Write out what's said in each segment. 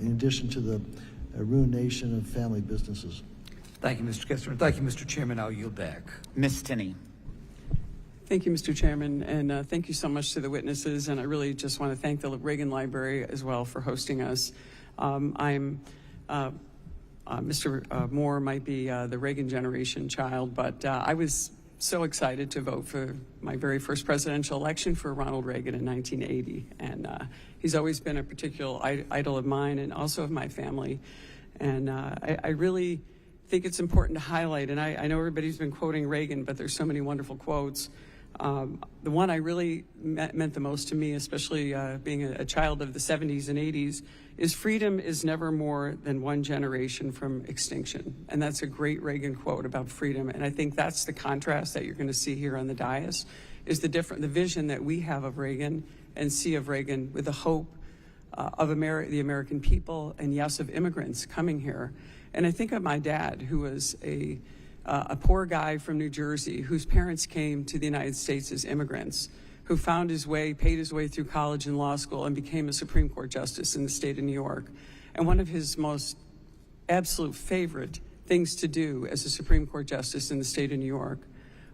in addition to the ruination of family businesses. Thank you, Mr. Kessler. Thank you, Mr. Chairman. I'll yield back. Ms. Tenney. Thank you, Mr. Chairman, and thank you so much to the witnesses. And I really just want to thank the Reagan Library as well for hosting us. Mr. Moore might be the Reagan generation child, but I was so excited to vote for my very first presidential election for Ronald Reagan in 1980. And he's always been a particular idol of mine and also of my family. And I really think it's important to highlight, and I know everybody's been quoting Reagan, but there's so many wonderful quotes. The one I really meant the most to me, especially being a child of the 70s and 80s, is freedom is never more than one generation from extinction. And that's a great Reagan quote about freedom. And I think that's the contrast that you're going to see here on the dais, is the vision that we have of Reagan and see of Reagan with the hope of the American people and, yes, of immigrants coming here. And I think of my dad, who was a poor guy from New Jersey whose parents came to the United States as immigrants, who found his way, paid his way through college and law school, and became a Supreme Court justice in the state of New York. And one of his most absolute favorite things to do as a Supreme Court justice in the state of New York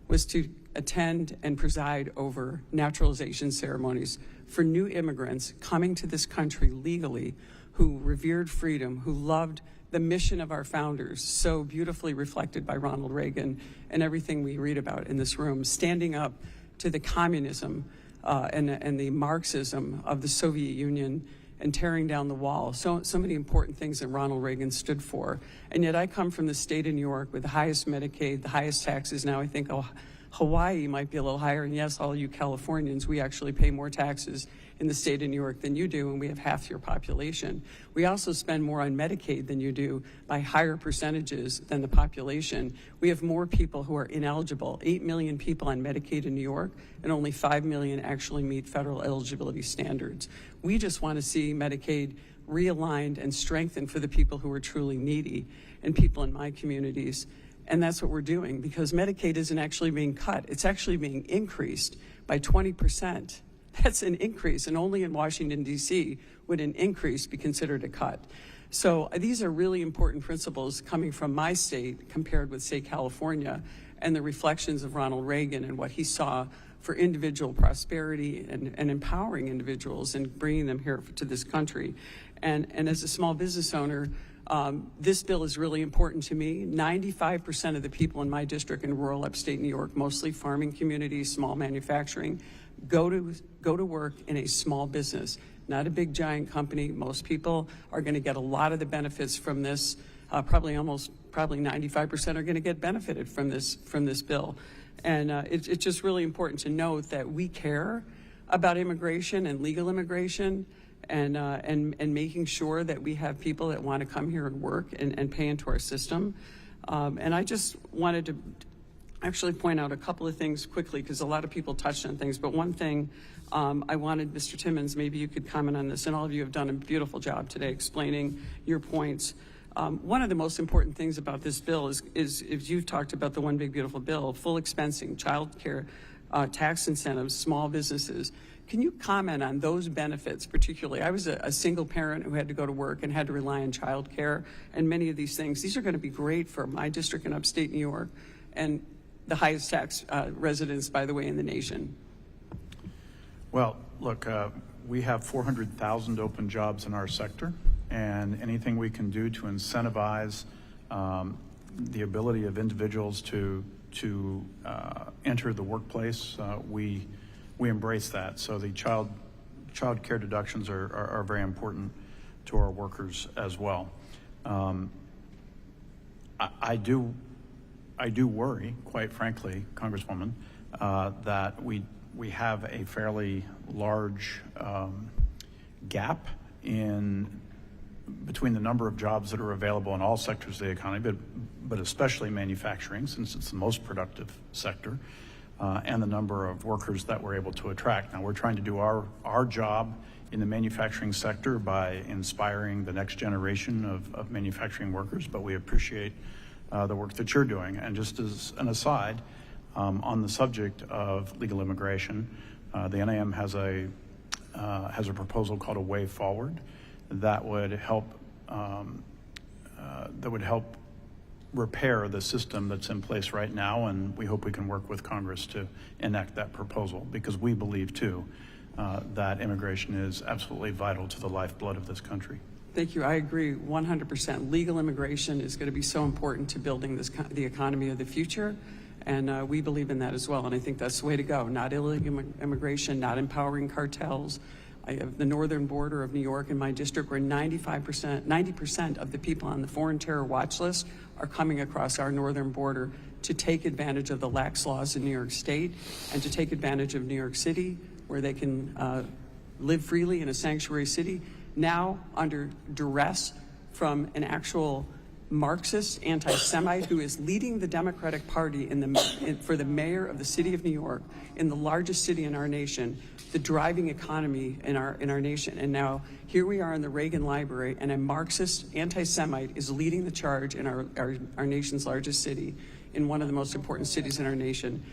was to attend and preside over naturalization ceremonies for new immigrants coming to this country legally, who revered freedom, who loved the mission of our founders, so beautifully reflected by Ronald Reagan and everything we read about in this room, standing up to the communism and the Marxism of the Soviet Union and tearing down the wall. So many important things that Ronald Reagan stood for. And yet I come from the state of New York with the highest Medicaid, the highest taxes. Now I think Hawaii might be a little higher. And yes, all you Californians, we actually pay more taxes in the state of New York than you do, and we have half your population. We also spend more on Medicaid than you do by higher percentages than the population. We have more people who are ineligible, 8 million people on Medicaid in New York, and only 5 million actually meet federal eligibility standards. We just want to see Medicaid realigned and strengthened for the people who are truly needy and people in my communities. And that's what we're doing, because Medicaid isn't actually being cut. It's actually being increased by 20%. That's an increase, and only in Washington, D.C. would an increase be considered a cut. So these are really important principles coming from my state compared with, say, California, and the reflections of Ronald Reagan and what he saw for individual prosperity and empowering individuals and bringing them here to this country. And as a small business owner, this bill is really important to me. 95% of the people in my district in rural upstate New York, mostly farming communities, small manufacturing, go to work in a small business, not a big giant company. Most people are going to get a lot of the benefits from this. Probably 95% are going to get benefited from this bill. And it's just really important to note that we care about immigration and legal immigration, and making sure that we have people that want to come here and work and pay into our system. And I just wanted to actually point out a couple of things quickly, because a lot of people touched on things. But one thing I wanted, Mr. Timmons, maybe you could comment on this, and all of you have done a beautiful job today explaining your points. One of the most important things about this bill is if you've talked about the One Big Beautiful Bill, full expensing, child care, tax incentives, small businesses. Can you comment on those benefits particularly? I was a single parent who had to go to work and had to rely on child care, and many of these things. These are going to be great for my district in upstate New York, and the highest tax residents, by the way, in the nation. Well, look, we have 400,000 open jobs in our sector, and anything we can do to incentivize the ability of individuals to enter the workplace, we embrace that. So the child care deductions are very important to our workers as well. I do worry, quite frankly, Congresswoman, that we have a fairly large gap between the number of jobs that are available in all sectors of the economy, but especially manufacturing, since it's the most productive sector, and the number of workers that we're able to attract. Now, we're trying to do our job in the manufacturing sector by inspiring the next generation of manufacturing workers, but we appreciate the work that you're doing. And just as an aside, on the subject of legal immigration, the NAM has a proposal called A Way Forward that would help repair the system that's in place right now, and we hope we can work with Congress to enact that proposal, because we believe too that immigration is absolutely vital to the lifeblood of this country. Thank you. I agree 100%. Legal immigration is going to be so important to building the economy of the future, and we believe in that as well. And I think that's the way to go. Not illegal immigration, not empowering cartels. I have the northern border of New York in my district, where 90% of the people on the foreign terror watch list are coming across our northern border to take advantage of the lax laws in New York State and to take advantage of New York City, where they can live freely in a sanctuary city, now under duress from an actual Marxist Antisemite who is leading the Democratic Party for the mayor of the city of New York, in the largest city in our nation, the driving economy in our nation. And now here we are in the Reagan Library, and a Marxist Antisemite is leading the charge in our nation's largest city, in one of the most important cities in our nation.